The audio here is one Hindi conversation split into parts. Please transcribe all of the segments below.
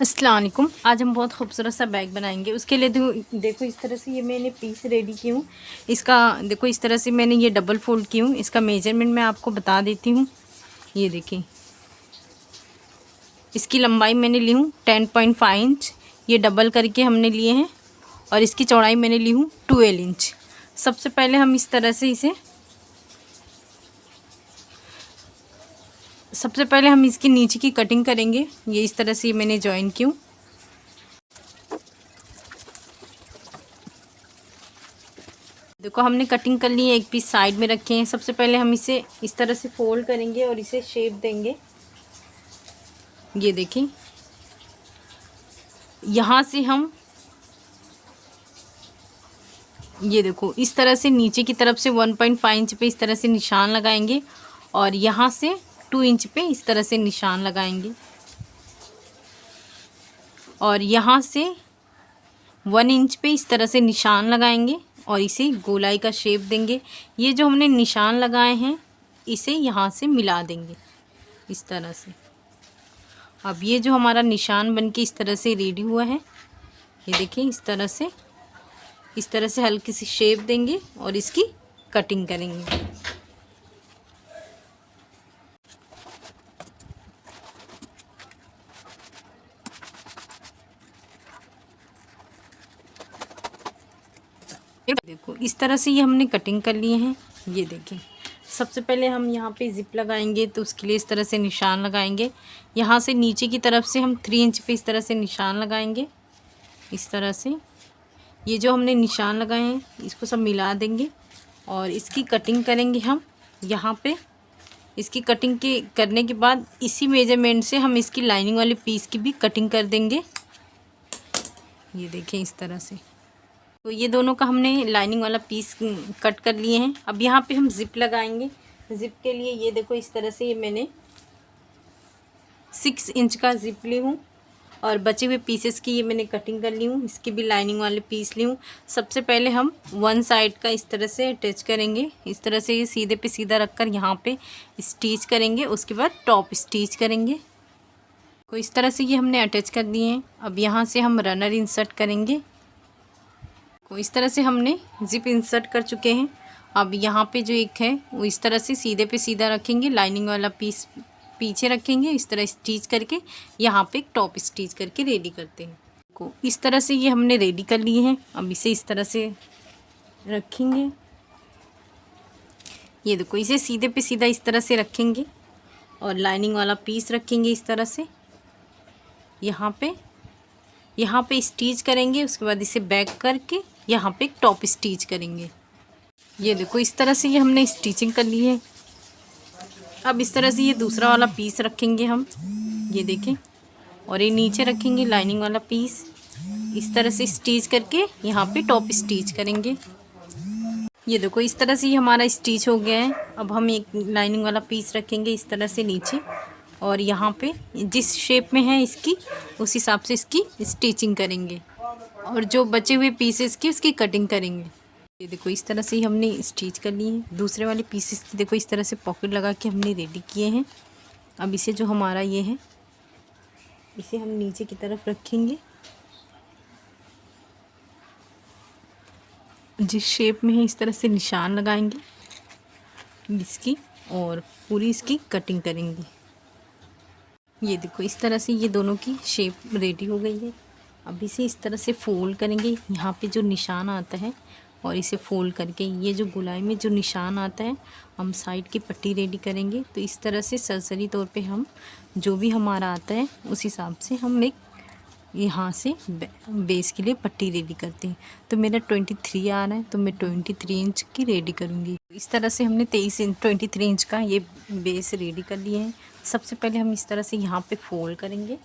अस्सलाम वालेकुम। आज हम बहुत खूबसूरत सा बैग बनाएंगे। उसके लिए देखो इस तरह से ये मैंने पीस रेडी की हूँ। इसका देखो इस तरह से मैंने ये डबल फोल्ड की हूँ। इसका मेजरमेंट मैं आपको बता देती हूँ। ये देखिए, इसकी लंबाई मैंने ली हूँ 10.5 इंच। ये डबल करके हमने लिए हैं। और इसकी चौड़ाई मैंने ली हूँ 12 इंच। सबसे पहले हम इस तरह से सबसे पहले हम इसकी नीचे की कटिंग करेंगे। ये इस तरह से मैंने जॉइन की हूँ। देखो हमने कटिंग कर ली है, एक पीस साइड में रखे हैं। सबसे पहले हम इसे इस तरह से फोल्ड करेंगे और इसे शेप देंगे। ये देखिए, यहाँ से हम ये देखो इस तरह से नीचे की तरफ से 1.5 इंच पे इस तरह से निशान लगाएंगे और यहाँ से 2 इंच पे इस तरह से निशान लगाएंगे और यहाँ से 1 इंच पे इस तरह से निशान लगाएंगे और इसे गोलाई का शेप देंगे। ये जो हमने निशान लगाए हैं इसे यहाँ से मिला देंगे इस तरह से। अब ये जो हमारा निशान बनके इस तरह से रेडी हुआ है, ये देखिए इस तरह से हल्की सी शेप देंगे और इसकी कटिंग करेंगे। देखो इस तरह से ये हमने कटिंग कर लिए हैं। ये देखिए, सबसे पहले हम यहाँ पे ज़िप लगाएंगे तो उसके लिए इस तरह से निशान लगाएंगे। यहाँ से नीचे की तरफ से हम 3 इंच पे इस तरह से निशान लगाएंगे। इस तरह से ये जो हमने निशान लगाए हैं इसको सब मिला देंगे और इसकी कटिंग करेंगे हम यहाँ पे। इसकी कटिंग के करने के बाद इसी मेजरमेंट से हम इसकी लाइनिंग वाले पीस की भी कटिंग कर देंगे। ये देखें इस तरह से। तो ये दोनों का हमने लाइनिंग वाला पीस कट कर लिए हैं। अब यहाँ पे हम ज़िप लगाएंगे। ज़िप के लिए ये देखो इस तरह से ये मैंने 6 इंच का ज़िप ली हूँ और बचे हुए पीसेस की ये मैंने कटिंग कर ली हूँ। इसकी भी लाइनिंग वाले पीस ली हूँ। सबसे पहले हम वन साइड का इस तरह से अटैच करेंगे। इस तरह से ये सीधे पे सीधा रखकर यहाँ पे स्टिच करेंगे। उसके बाद टॉप स्टिच करेंगे। तो इस तरह से ये हमने अटैच कर दिए हैं। अब यहाँ से हम रनर इंसर्ट करेंगे। को इस तरह से हमने ज़िप इंसर्ट कर चुके हैं। अब यहाँ पे जो एक है वो इस तरह से सीधे पे सीधा रखेंगे। लाइनिंग वाला पीस पीछे रखेंगे। इस तरह स्टिच करके यहाँ पे एक टॉप स्टिच करके रेडी करते हैं। को इस तरह से ये हमने रेडी कर लिए हैं। अब इसे इस तरह से रखेंगे। ये देखो इसे सीधे पे सीधा इस तरह से रखेंगे और लाइनिंग वाला पीस रखेंगे इस तरह से। यहाँ पे स्टिच करेंगे। उसके बाद इसे बैक करके यहाँ पे एक टॉप स्टिच करेंगे। ये देखो इस तरह से ये हमने स्टिचिंग कर ली है। अब इस तरह से ये दूसरा वाला पीस रखेंगे हम। ये देखें, और ये नीचे रखेंगे लाइनिंग वाला पीस। इस तरह से स्टिच करके यहाँ पे टॉप स्टिच करेंगे। ये देखो इस तरह से ये हमारा स्टिच हो गया है। अब हम एक लाइनिंग वाला पीस रखेंगे इस तरह से नीचे और यहाँ पे जिस शेप में है इसकी उस हिसाब से इसकी स्टिचिंग करेंगे और जो बचे हुए पीसेस की उसकी कटिंग करेंगे। ये देखो इस तरह से ही हमने स्टिच कर ली है। दूसरे वाले पीसेस की देखो इस तरह से पॉकेट लगा के हमने रेडी किए हैं। अब इसे जो हमारा ये है इसे हम नीचे की तरफ रखेंगे। जिस शेप में है इस तरह से निशान लगाएंगे इसकी और पूरी इसकी कटिंग करेंगे। ये देखो इस तरह से ये दोनों की शेप रेडी हो गई है। अब इसे इस तरह से फोल्ड करेंगे। यहाँ पे जो निशान आता है और इसे फोल्ड करके ये जो गोलाई में जो निशान आता है हम साइड की पट्टी रेडी करेंगे। तो इस तरह से सरसरी तौर पे हम जो भी हमारा आता है उस हिसाब से हम एक यहाँ से बेस के लिए पट्टी रेडी करते हैं। तो मेरा 23 आ रहा है तो मैं 23 इंच की रेडी करूँगी। इस तरह से हमने 23 इंच का ये बेस रेडी कर लिए हैं। सबसे पहले हम इस तरह से यहाँ पे फोल्ड करेंगे।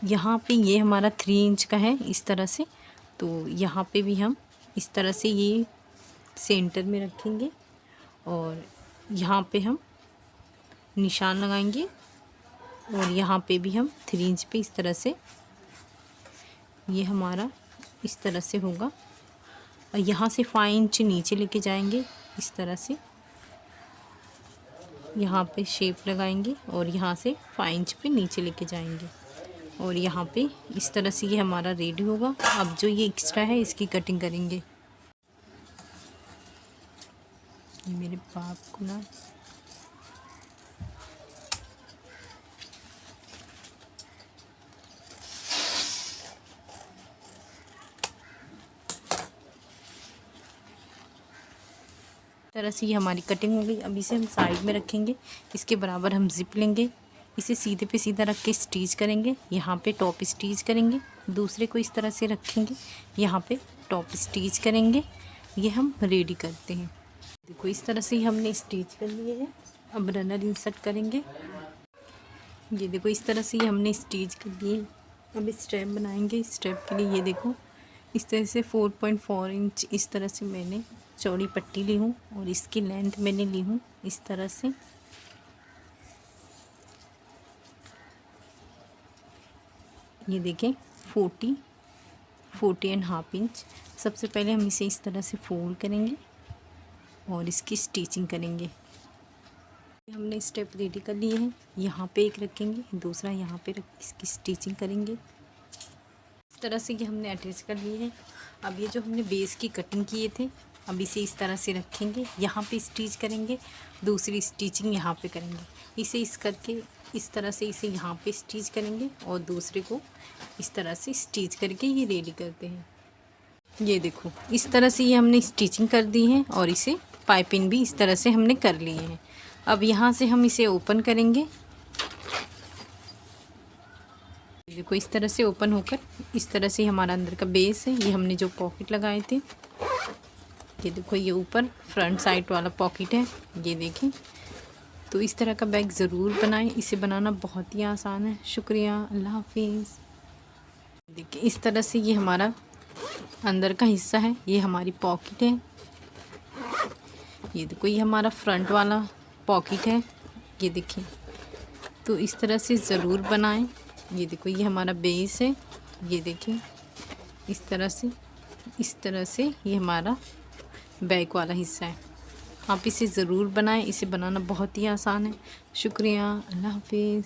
यहाँ पे ये हमारा 3 इंच का है इस तरह से। तो यहाँ पे भी हम इस तरह से ये सेंटर में रखेंगे और यहाँ पे हम निशान लगाएंगे और यहाँ पे भी हम 3 इंच पे इस तरह से ये हमारा इस तरह से होगा और यहाँ से 5 इंच नीचे लेके जाएंगे इस तरह से। यहाँ पे शेप लगाएंगे और यहाँ से 5 इंच पे नीचे लेके जाएंगे और यहाँ पे इस तरह से ये हमारा रेडी होगा। अब जो ये एक्स्ट्रा है इसकी कटिंग करेंगे। मेरे बाप को ना तरह से ये हमारी कटिंग हो गई। अब इसे हम साइड में रखेंगे। इसके बराबर हम जिप लेंगे, इसे सीधे पे सीधा रख के स्टिच करेंगे। यहाँ पे टॉप स्टिच करेंगे, दूसरे को इस तरह से रखेंगे, यहाँ पे टॉप स्टिच करेंगे। ये हम रेडी करते हैं। देखो इस तरह से ही हमने स्टिच कर लिए हैं। अब रनर इंसर्ट करेंगे। ये देखो इस तरह से ही हमने स्टिच कर लिए। अब स्ट्रैप बनाएंगे। स्ट्रैप के लिए ये देखो इस तरह से 4.4 इंच इस तरह से मैंने चौड़ी पट्टी ली हूँ और इसकी लेंथ मैंने ली हूँ इस तरह से। ये देखें 40.5 इंच। सबसे पहले हम इसे इस तरह से फोल्ड करेंगे और इसकी स्टिचिंग करेंगे। हमने स्टेप रेडी कर लिए हैं। यहाँ पे एक रखेंगे, दूसरा यहाँ पे रख इसकी स्टिचिंग करेंगे। इस तरह से ये हमने अटैच कर लिए हैं। अब ये जो हमने बेस की कटिंग किए थे, अब इसे इस तरह से रखेंगे, यहाँ पे स्टिच करेंगे, दूसरी स्टिचिंग यहाँ पे करेंगे। इसे इस करके इस तरह से इसे यहाँ पे स्टिच करेंगे और दूसरे को इस तरह से स्टिच करके ये रेडी करते हैं। ये देखो इस तरह से ये हमने स्टिचिंग कर दी है और इसे पाइपिंग भी इस तरह से हमने कर लिए हैं। अब यहाँ से हम इसे ओपन करेंगे। देखो इस तरह से ओपन होकर इस तरह से हमारा अंदर का बेस है। ये हमने जो पॉकेट लगाए थे, ये देखो ये ऊपर फ्रंट साइड वाला पॉकेट है। ये देखें, तो इस तरह का बैग ज़रूर बनाएं। इसे बनाना बहुत ही आसान है। शुक्रिया, अल्लाह हाफिज़। देखिए इस तरह से ये हमारा अंदर का हिस्सा है, ये हमारी पॉकेट है। ये देखो ये हमारा फ्रंट वाला पॉकेट है। ये देखिए, तो इस तरह से ज़रूर बनाएं। ये देखो ये हमारा बेस है। ये देखिए इस तरह से ये हमारा बैक वाला हिस्सा है। आप इसे ज़रूर बनाएं। इसे बनाना बहुत ही आसान है। शुक्रिया, अल्लाह हाफिज़।